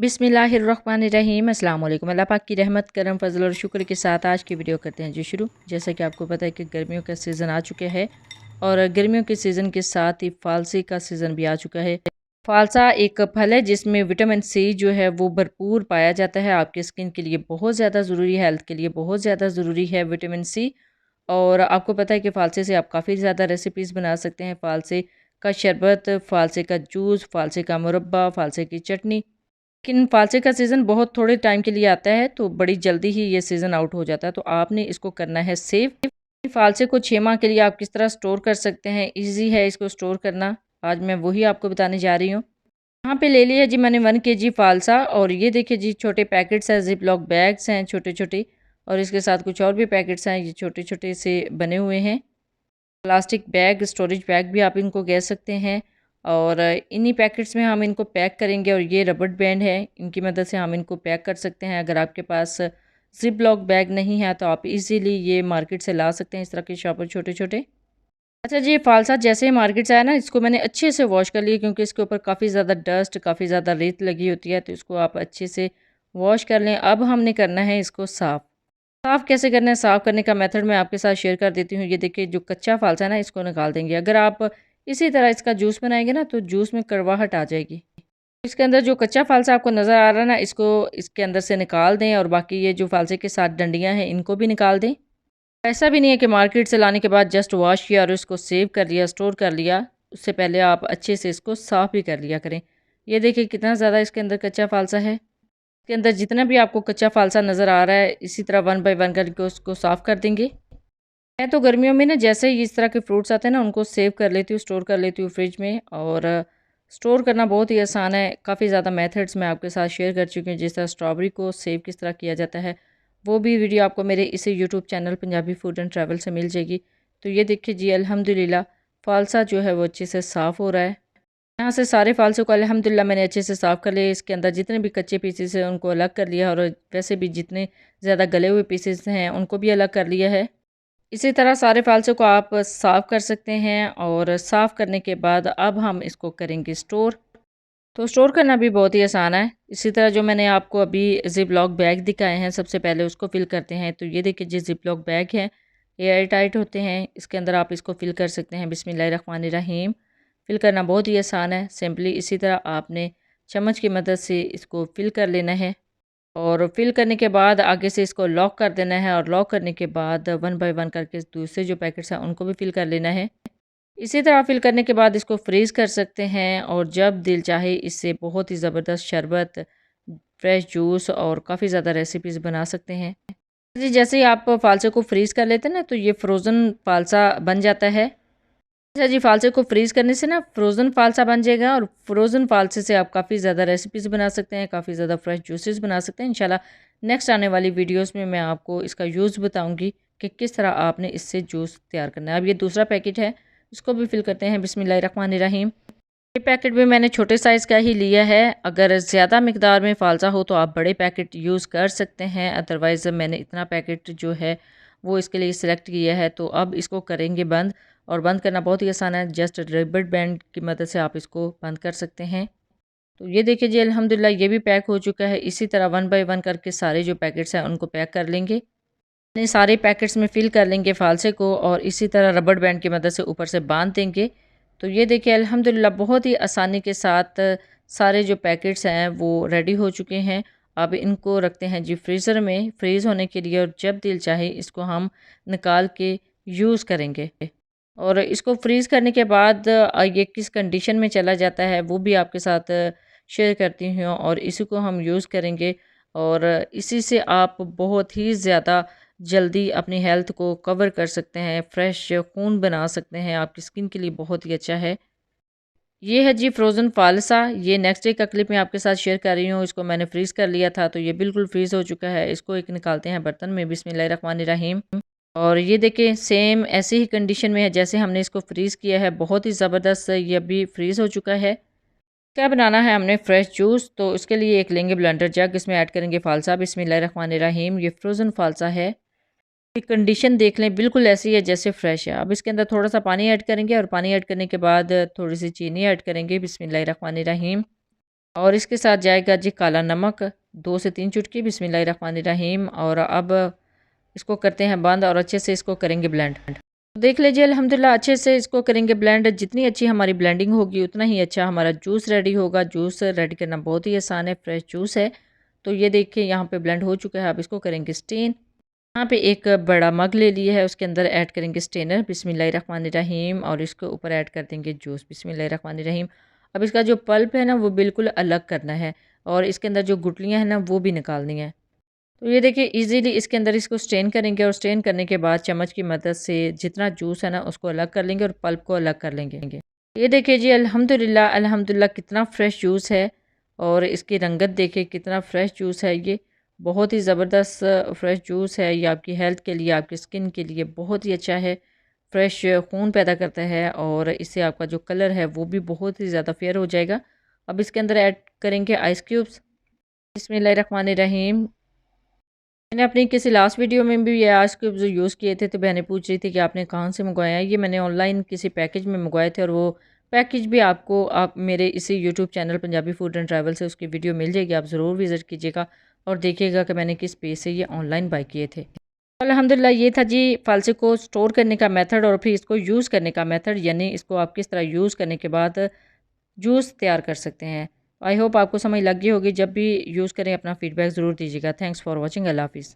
बिस्मिल्लाहिर्रहमानिर्रहीम अस्सलाम वालेकुम। अल्लाह पाक की रहमत करम फजल और शुक्र के साथ आज की वीडियो करते हैं जी शुरू। जैसा कि आपको पता है कि गर्मियों का सीज़न आ चुका है और गर्मियों के सीज़न के साथ ही फालसे का सीज़न भी आ चुका है। फालसा एक फल है जिसमें विटामिन सी जो है वो भरपूर पाया जाता है। आपकी स्किन के लिए बहुत ज़्यादा ज़रूरी है, हेल्थ के लिए बहुत ज़्यादा ज़रूरी है विटामिन सी। और आपको पता है कि फालसे से आप काफ़ी ज़्यादा रेसिपीज़ बना सकते हैं। फालसे का शरबत, फालसे का जूस, फालसे का मुरब्बा, फालसे की चटनी। लेकिन फालसे का सीज़न बहुत थोड़े टाइम के लिए आता है, तो बड़ी जल्दी ही ये सीज़न आउट हो जाता है, तो आपने इसको करना है सेव। फालसे को 6 माह के लिए आप किस तरह स्टोर कर सकते हैं, ईज़ी है इसको स्टोर करना। आज मैं वही आपको बताने जा रही हूँ। यहाँ पे ले लिया जी मैंने 1 केजी फालसा और ये देखिए जी छोटे पैकेट्स हैं, ज़िप लॉक बैग्स हैं छोटे-छोटे और इसके साथ कुछ और भी पैकेट्स हैं, ये छोटे-छोटे से बने हुए हैं। प्लास्टिक बैग, स्टोरेज बैग भी आप इनको कह सकते हैं और इन्हीं पैकेट्स में हम इनको पैक करेंगे और ये रबड़ बैंड है, इनकी मदद से हम इनको पैक कर सकते हैं। अगर आपके पास ज़िप लॉक बैग नहीं है तो आप इजीली ये मार्केट से ला सकते हैं, इस तरह के शॉपर छोटे-छोटे। अच्छा जी, ये फ़ालसा जैसे ही मार्केट से आया ना, इसको मैंने अच्छे से वॉश कर लिया क्योंकि इसके ऊपर काफ़ी ज़्यादा डस्ट, काफ़ी ज़्यादा रेत लगी होती है, तो इसको आप अच्छे से वॉश कर लें। अब हमने करना है इसको साफ़। साफ़ कैसे करना है, साफ़ करने का मेथड मैं आपके साथ शेयर कर देती हूँ। ये देखिए जो कच्चा फ़ालसा है ना, इसको निकाल देंगे। अगर आप इसी तरह इसका जूस बनाएँगे ना, तो जूस में कड़वाहट आ जाएगी। इसके अंदर जो कच्चा फ़ालसा आपको नज़र आ रहा है ना, इसको इसके अंदर से निकाल दें और बाकी ये जो फ़ालसे के साथ डंडियाँ हैं, इनको भी निकाल दें। ऐसा भी नहीं है कि मार्केट से लाने के बाद जस्ट वॉश किया और इसको सेव कर लिया, स्टोर कर लिया। उससे पहले आप अच्छे से इसको साफ़ भी कर लिया करें। ये देखिए कितना ज़्यादा इसके अंदर कच्चा फ़ालसा है। इसके अंदर जितना भी आपको कच्चा फ़ालसा नज़र आ रहा है, इसी तरह 1 बाय 1 करके उसको साफ़ कर देंगे। मैं तो गर्मियों में ना जैसे ही इस तरह के फ्रूट्स आते हैं ना, उनको सेव कर लेती हूँ, स्टोर कर लेती हूँ फ्रिज में और स्टोर करना बहुत ही आसान है। काफ़ी ज़्यादा मेथड्स मैं आपके साथ शेयर कर चुकी हूँ, जिस तरह स्ट्रॉबेरी को सेव किस तरह किया जाता है, वो भी वीडियो आपको मेरे इसी YouTube channel Punjabi food and travel से मिल जाएगी। तो ये देखिए जी अल्हम्दुलिल्लाह फ़ालसा जो है वो अच्छे से साफ़ हो रहा है। यहाँ से सारे फ़ालसों को अल्हम्दुलिल्लाह मैंने अच्छे से साफ़ कर लिया। इसके अंदर जितने भी कच्चे पीसेस हैं उनको अलग कर लिया और वैसे भी जितने ज़्यादा गले हुए पीसेस हैं उनको भी अलग कर लिया है। इसी तरह सारे फ़ालसों को आप साफ़ कर सकते हैं और साफ़ करने के बाद अब हम इसको करेंगे स्टोर। तो स्टोर करना भी बहुत ही आसान है। इसी तरह जो मैंने आपको अभी ज़िप लॉक बैग दिखाए हैं, सबसे पहले उसको फ़िल करते हैं। तो ये देखिए जी ज़िप लॉक बैग है, ये एयर टाइट होते हैं। इसके अंदर आप इसको फ़िल कर सकते हैं। बिस्मिल्लाहिर्रहमानिर्रहीम। फ़िल करना बहुत ही आसान है। सिंपली इसी तरह आपने चम्मच की मदद से इसको फ़िल कर लेना है। और फिल करने के बाद आगे से इसको लॉक कर देना है और लॉक करने के बाद 1 बाय 1 करके दूसरे जो पैकेट्स हैं उनको भी फिल कर लेना है। इसी तरह फिल करने के बाद इसको फ्रीज़ कर सकते हैं और जब दिल चाहे इससे बहुत ही ज़बरदस्त शरबत, फ्रेश जूस और काफ़ी ज़्यादा रेसिपीज़ बना सकते हैं। जी, जैसे ही आप फ़ालसे को फ्रीज़ कर लेते हैं ना, तो ये फ्रोज़न फ़ालसा बन जाता है। अच्छा जी, फ़ालसे को फ्रीज़ करने से ना फ्रोज़न फ़ालसा बन जाएगा और फ्रोज़न फ़ालसे से आप काफ़ी ज़्यादा रेसिपीज़ बना सकते हैं, काफ़ी ज़्यादा फ्रेश जूसेस बना सकते हैं। इंशाल्लाह नेक्स्ट आने वाली वीडियोज़ में मैं आपको इसका यूज़ बताऊँगी कि किस तरह आपने इससे जूस तैयार करना है। अब ये दूसरा पैकेट है, इसको भी फिल करते हैं बिस्मिल्लाहिर्रहमानिर्रहीम। ये पैकेट भी मैंने छोटे साइज़ का ही लिया है। अगर ज़्यादा मिकदार में फ़ालसा हो तो आप बड़े पैकेट यूज़ कर सकते हैं, अदरवाइज़ मैंने इतना पैकेट जो है वो इसके लिए सिलेक्ट किया है। तो अब इसको करेंगे बंद और बंद करना बहुत ही आसान है। जस्ट रबर बैंड की मदद से आप इसको बंद कर सकते हैं। तो ये देखिए जी अल्हम्दुलिल्लाह ये भी पैक हो चुका है। इसी तरह 1 बाय 1 करके सारे जो पैकेट्स हैं उनको पैक कर लेंगे। अपने सारे पैकेट्स में फ़िल कर लेंगे फ़ालसे को और इसी तरह रबर बैंड की मदद से ऊपर से बाँध देंगे। तो ये देखिए अल्हम्दुलिल्लाह बहुत ही आसानी के साथ सारे जो पैकेट्स हैं वो रेडी हो चुके हैं। अब इनको रखते हैं जी फ्रीज़र में फ्रीज़ होने के लिए और जब दिल चाहे इसको हम निकाल के यूज़ करेंगे। और इसको फ्रीज़ करने के बाद ये किस कंडीशन में चला जाता है वो भी आपके साथ शेयर करती हूँ और इसी को हम यूज़ करेंगे और इसी से आप बहुत ही ज़्यादा जल्दी अपनी हेल्थ को कवर कर सकते हैं, फ्रेश खून बना सकते हैं, आपकी स्किन के लिए बहुत ही अच्छा है। ये है जी फ्रोज़न फ़ालसा, ये नेक्स्ट डे का क्लिप मैं आपके साथ शेयर कर रही हूँ। इसको मैंने फ्रीज़ कर लिया था, तो ये बिल्कुल फ्रीज़ हो चुका है। इसको एक निकालते हैं बर्तन में बिस्मिल्लाहिर्रहमानिर्रहीम। और ये देखिए सेम ऐसी ही कंडीशन में है जैसे हमने इसको फ्रीज़ किया है, बहुत ही ज़बरदस्त ये अभी फ्रीज़ हो चुका है। क्या बनाना है हमने फ्रेश जूस, तो इसके लिए एक लेंगे ब्लेंडर जग, इसमें ऐड करेंगे फ़ालसा बिस्मिल्लाहिर्रहमानिर्रहीम। ये फ्रोज़न फ़ालसा है। की कंडीशन देख लें बिल्कुल ऐसी है जैसे फ्रेश है। अब इसके अंदर थोड़ा-सा पानी ऐड करेंगे और पानी ऐड करने के बाद थोड़ी-सी चीनी ऐड करेंगे बिस्मिल्लाहिर्रहमानिर्रहीम। और इसके साथ जाएगा जी काला नमक 2 से 3 चुटकी। बिस्मिल्लाहिर्रहमानिर्रहीम। और अब इसको करते हैं बंद और अच्छे से इसको करेंगे ब्लेंड। देख लीजिए अल्हम्दुलिल्लाह अच्छे से इसको करेंगे ब्लेंड। जितनी अच्छी हमारी ब्लेंडिंग होगी उतना ही अच्छा हमारा जूस रेडी होगा। जूस रेडी करना बहुत ही आसान है, फ्रेश जूस है। तो ये देखिए यहाँ पे ब्लेंड हो चुका है। अब इसको करेंगे स्टेन। यहाँ पे एक बड़ा मग ले लिया है, उसके अंदर ऐड करेंगे स्टेनर बिस्मिल्लाहिर्रहमानिर्रहीम और इसके ऊपर ऐड कर देंगे जूस बिस्मिल्लाहिर्रहमानिर्रहीम। अब इसका जो पल्प है ना वो बिल्कुल अलग करना है और इसके अंदर जो गुठलियाँ हैं ना वो भी निकालनी है। तो ये देखिए इजीली इसके अंदर इसको स्ट्रेन करेंगे और स्ट्रेन करने के बाद चम्मच की मदद से जितना जूस है ना उसको अलग कर लेंगे और पल्प को अलग कर लेंगे। ये देखिए जी अल्हम्दुलिल्लाह अल्हम्दुलिल्लाह कितना फ़्रेश जूस है और इसकी रंगत देखिए कितना फ़्रेश जूस है। ये बहुत ही ज़बरदस्त फ़्रेश जूस है। ये आपकी हेल्थ के लिए, आपकी स्किन के लिए बहुत ही अच्छा है। फ़्रेश खून पैदा करता है और इससे आपका जो कलर है वो भी बहुत ही ज़्यादा फेयर हो जाएगा। अब इसके अंदर ऐड करेंगे आइस क्यूब्स बिस्मिल्लाहिर्रहमानिर्रहीम। मैंने अपनी किसी लास्ट वीडियो में भी ये आइस क्यूब्स यूज़ किए थे, तो बहनें पूछ रही थी कि आपने कहाँ से मंगवाया है। ये मैंने ऑनलाइन किसी पैकेज में मंगवाए थे और वो पैकेज भी आपको आप मेरे इसी YouTube channel Punjabi food and travel से उसकी वीडियो मिल जाएगी। आप ज़रूर विज़िट कीजिएगा और देखिएगा कि मैंने किस पेज से ये ऑनलाइन बाय किए थे। अल्हम्दुलिल्लाह ये था जी फ़ालसे को स्टोर करने का मेथड और फिर इसको यूज़ करने का मेथड, यानी इसको आप किस तरह यूज़ करने के बाद जूस तैयार कर सकते हैं। आई होप आपको समझ लग गई होगी। जब भी यूज़ करें अपना फ़ीडबैक ज़रूर दीजिएगा। Thanks for watching. अल्लाह हाफ़िज़।